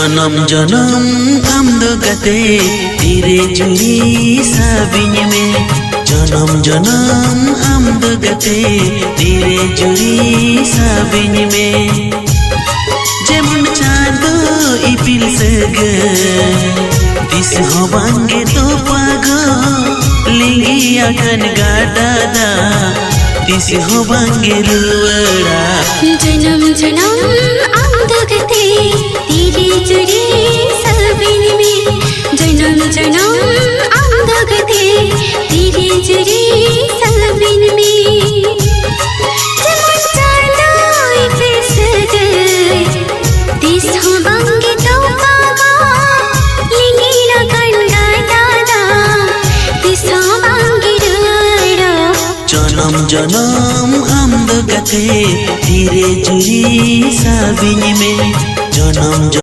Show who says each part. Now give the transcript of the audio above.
Speaker 1: जन्म जन्म आमदो गते धीरे जुरी साबिन में जन्म जन्म आमदो गते धीरे जुरी साबिन में जेमन चाँदो इपिल सगे दिस होबांगे तो पागो लिंगी अगन गाडादा दिस होबांगे रुवड़ा
Speaker 2: जन्म जन्म आमदो गते धीरे जुरी साबिन में जन्म जन्म आमदो गते धीरे जुरी साबिन में जेमन चाँदो इपिल सगे दिस होबांगे तो पागो लिंगी अगन गाडादा दिस होबांगे रुवड़ा
Speaker 1: जन्म जन्म आमदो गते धीरे जुरी साबिन में जन्म